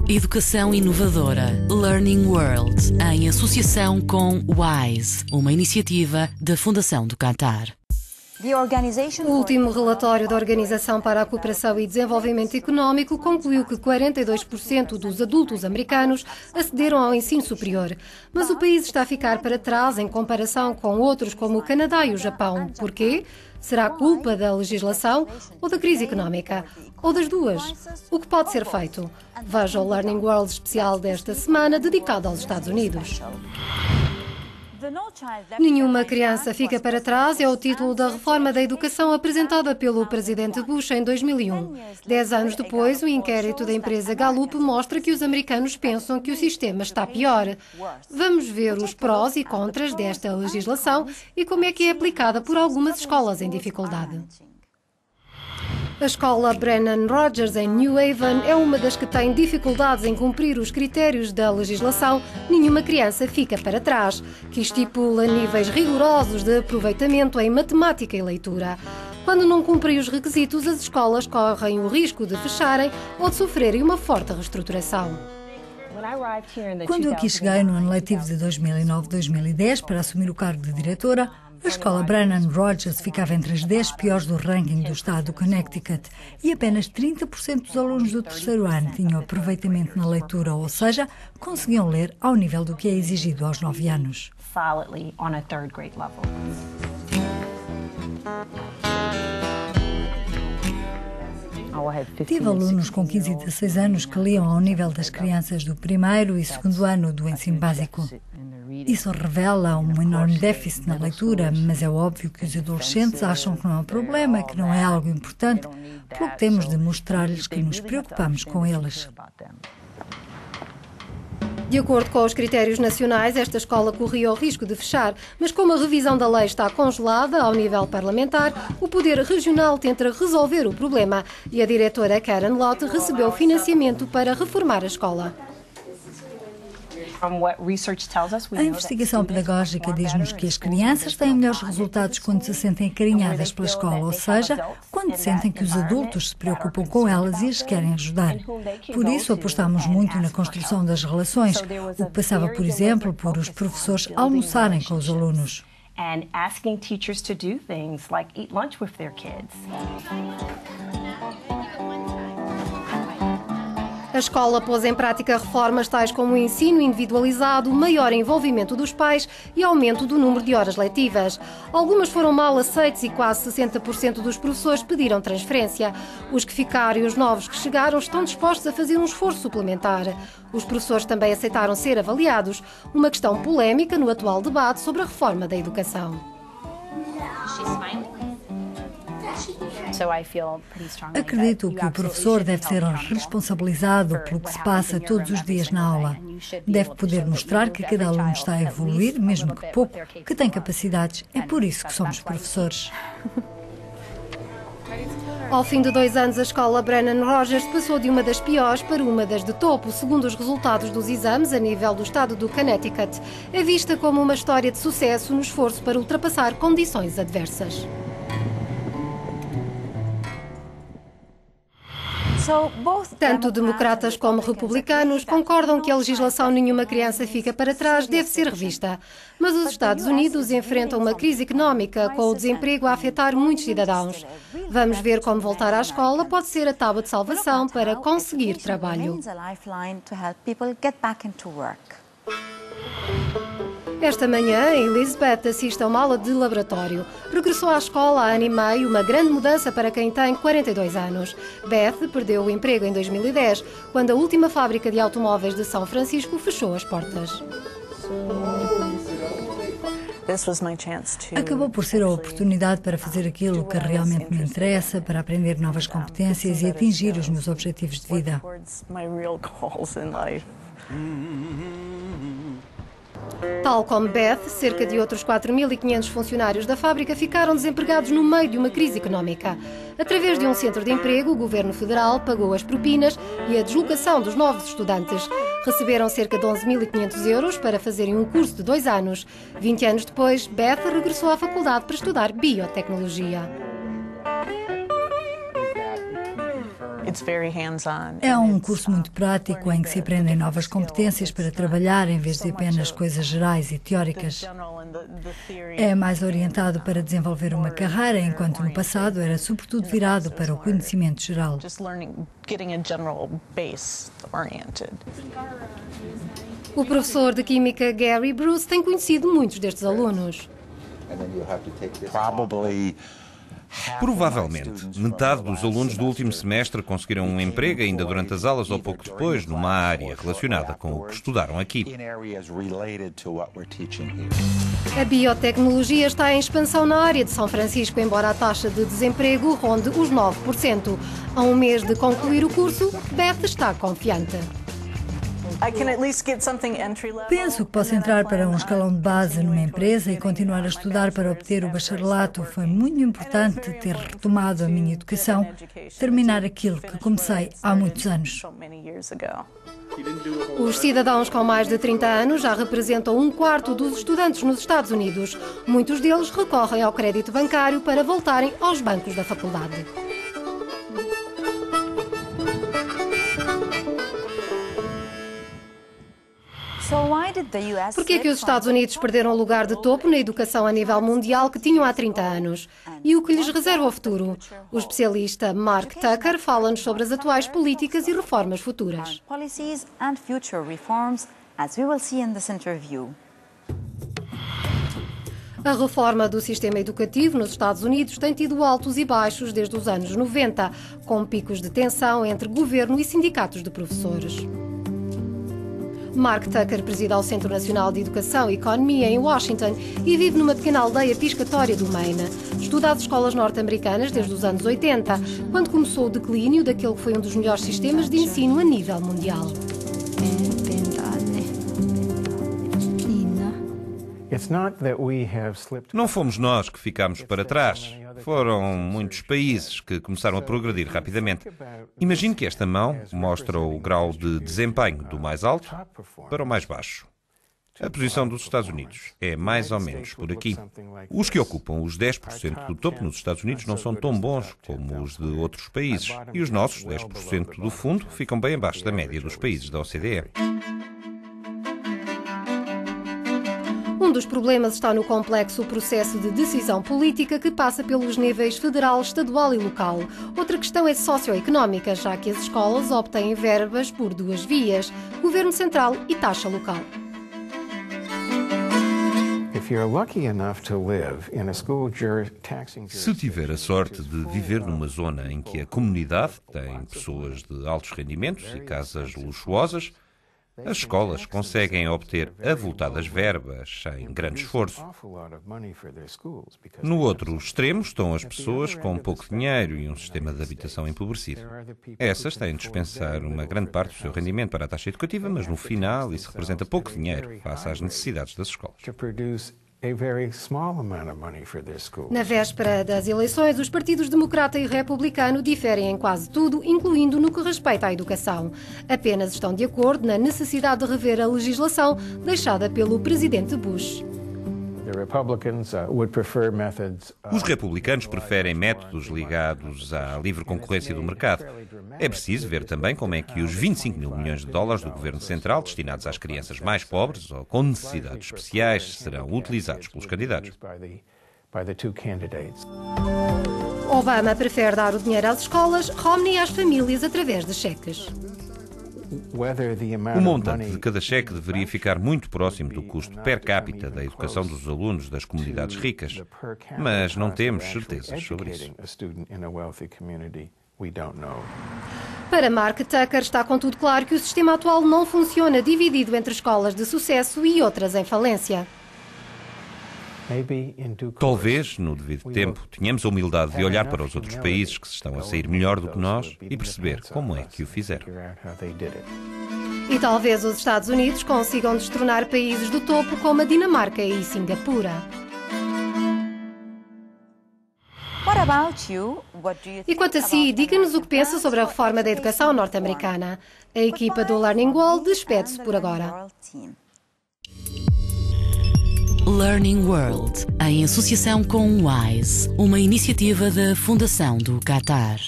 Educação inovadora. Learning World, em associação com WISE, uma iniciativa da Fundação do Qatar. O último relatório da Organização para a Cooperação e Desenvolvimento Económico concluiu que 42% dos adultos americanos acederam ao ensino superior. Mas o país está a ficar para trás em comparação com outros como o Canadá e o Japão. Porquê? Será culpa da legislação ou da crise económica? Ou das duas? O que pode ser feito? Veja o Learning World especial desta semana dedicado aos Estados Unidos. Nenhuma criança fica para trás é o título da reforma da educação apresentada pelo presidente Bush em 2001. 10 anos depois, o inquérito da empresa Gallup mostra que os americanos pensam que o sistema está pior. Vamos ver os prós e contras desta legislação e como é que é aplicada por algumas escolas em dificuldade. A escola Brennan Rogers, em New Haven, é uma das que tem dificuldades em cumprir os critérios da legislação Nenhuma Criança Fica para Trás, que estipula níveis rigorosos de aproveitamento em matemática e leitura. Quando não cumprem os requisitos, as escolas correm o risco de fecharem ou de sofrerem uma forte reestruturação. Quando aqui cheguei no ano letivo de 2009-2010 para assumir o cargo de diretora, a escola Brennan Rogers ficava entre as 10 piores do ranking do estado do Connecticut e apenas 30% dos alunos do terceiro ano tinham aproveitamento na leitura, ou seja, conseguiam ler ao nível do que é exigido aos 9 anos. Tive alunos com 15 e 16 anos que liam ao nível das crianças do primeiro e segundo ano do ensino básico. Isso revela um enorme déficit na leitura, mas é óbvio que os adolescentes acham que não é um problema, que não é algo importante, pelo que temos de mostrar-lhes que nos preocupamos com eles. De acordo com os critérios nacionais, esta escola corria o risco de fechar, mas como a revisão da lei está congelada ao nível parlamentar, o poder regional tenta resolver o problema e a diretora Karen Lott recebeu financiamento para reformar a escola. A investigação pedagógica diz-nos que as crianças têm melhores resultados quando se sentem acarinhadas pela escola, ou seja, quando sentem que os adultos se preocupam com elas e as querem ajudar. Por isso, apostamos muito na construção das relações, o que passava, por exemplo, por os professores almoçarem com os alunos. A escola pôs em prática reformas tais como o ensino individualizado, maior envolvimento dos pais e aumento do número de horas letivas. Algumas foram mal aceitas e quase 60% dos professores pediram transferência. Os que ficaram e os novos que chegaram estão dispostos a fazer um esforço suplementar. Os professores também aceitaram ser avaliados, uma questão polémica no atual debate sobre a reforma da educação. Acredito que o professor deve ser responsabilizado pelo que se passa todos os dias na aula. Deve poder mostrar que cada aluno está a evoluir, mesmo que pouco, que tem capacidades. É por isso que somos professores. Ao fim de 2 anos, a escola Brennan Rogers passou de uma das piores para uma das de topo, segundo os resultados dos exames a nível do estado do Connecticut. É vista como uma história de sucesso no esforço para ultrapassar condições adversas. Tanto democratas como republicanos concordam que a legislação Nenhuma Criança Fica para Trás deve ser revista. Mas os Estados Unidos enfrentam uma crise económica, com o desemprego a afetar muitos cidadãos. Vamos ver como voltar à escola pode ser a tábua de salvação para conseguir trabalho. Esta manhã, Elizabeth assiste a uma aula de laboratório. Regressou à escola há ano e meio, uma grande mudança para quem tem 42 anos. Beth perdeu o emprego em 2010, quando a última fábrica de automóveis de São Francisco fechou as portas. Acabou por ser a oportunidade para fazer aquilo que realmente me interessa, para aprender novas competências e atingir os meus objetivos de vida. Tal como Beth, cerca de outros 4.500 funcionários da fábrica ficaram desempregados no meio de uma crise económica. Através de um centro de emprego, o governo federal pagou as propinas e a deslocação dos novos estudantes. Receberam cerca de 11.500 euros para fazerem um curso de 2 anos. 20 anos depois, Beth regressou à faculdade para estudar biotecnologia. É um curso muito prático em que se aprendem novas competências para trabalhar em vez de apenas coisas gerais e teóricas. É mais orientado para desenvolver uma carreira, enquanto no passado era sobretudo virado para o conhecimento geral. O professor de Química Gary Bruce tem conhecido muitos destes alunos. Provavelmente, metade dos alunos do último semestre conseguiram um emprego ainda durante as aulas ou pouco depois, numa área relacionada com o que estudaram aqui. A biotecnologia está em expansão na área de São Francisco, embora a taxa de desemprego ronde os 9%. A um mês de concluir o curso, Beth está confiante. Penso que posso entrar para um escalão de base numa empresa e continuar a estudar para obter o bacharelato. Foi muito importante ter retomado a minha educação, terminar aquilo que comecei há muitos anos. Os cidadãos com mais de 30 anos já representam 1/4 dos estudantes nos Estados Unidos. Muitos deles recorrem ao crédito bancário para voltarem aos bancos da faculdade. Por que é que os Estados Unidos perderam o lugar de topo na educação a nível mundial que tinham há 30 anos? E o que lhes reserva o futuro? O especialista Mark Tucker fala-nos sobre as atuais políticas e reformas futuras. A reforma do sistema educativo nos Estados Unidos tem tido altos e baixos desde os anos 90, com picos de tensão entre governo e sindicatos de professores. Mark Tucker preside ao Centro Nacional de Educação e Economia em Washington e vive numa pequena aldeia piscatória do Maine. Estuda as escolas norte-americanas desde os anos 80, quando começou o declínio daquele que foi um dos melhores sistemas de ensino a nível mundial. Não fomos nós que ficámos para trás. Foram muitos países que começaram a progredir rapidamente. Imagino que esta mão mostra o grau de desempenho do mais alto para o mais baixo. A posição dos Estados Unidos é mais ou menos por aqui. Os que ocupam os 10% do topo nos Estados Unidos não são tão bons como os de outros países. E os nossos 10% do fundo ficam bem abaixo da média dos países da OCDE. Um dos problemas está no complexo processo de decisão política que passa pelos níveis federal, estadual e local. Outra questão é socioeconómica, já que as escolas obtêm verbas por duas vias: governo central e taxa local. Se tiver a sorte de viver numa zona em que a comunidade tem pessoas de altos rendimentos e casas luxuosas, as escolas conseguem obter avultadas verbas sem grande esforço. No outro extremo estão as pessoas com pouco dinheiro e um sistema de habitação empobrecido. Essas têm de dispensar uma grande parte do seu rendimento para a taxa educativa, mas no final isso representa pouco dinheiro face às necessidades das escolas. Na véspera das eleições, os partidos democrata e republicano diferem em quase tudo, incluindo no que respeita à educação. Apenas estão de acordo na necessidade de rever a legislação deixada pelo presidente Bush. Os republicanos preferem métodos ligados à livre concorrência do mercado. É preciso ver também como é que os 25 mil milhões de dólares do governo central destinados às crianças mais pobres ou com necessidades especiais serão utilizados pelos candidatos. Obama prefere dar o dinheiro às escolas, Romney às famílias através de cheques. O montante de cada cheque deveria ficar muito próximo do custo per capita da educação dos alunos das comunidades ricas, mas não temos certezas sobre isso. Para Mark Tucker está contudo claro que o sistema atual não funciona dividido entre escolas de sucesso e outras em falência. Talvez, no devido tempo, tenhamos a humildade de olhar para os outros países que se estão a sair melhor do que nós e perceber como é que o fizeram. E talvez os Estados Unidos consigam destronar países do topo como a Dinamarca e Singapura. E quanto a si, diga-nos o que pensa sobre a reforma da educação norte-americana. A equipa do Learning World despede-se por agora. Learning World, em associação com WISE, uma iniciativa da Fundação do Qatar.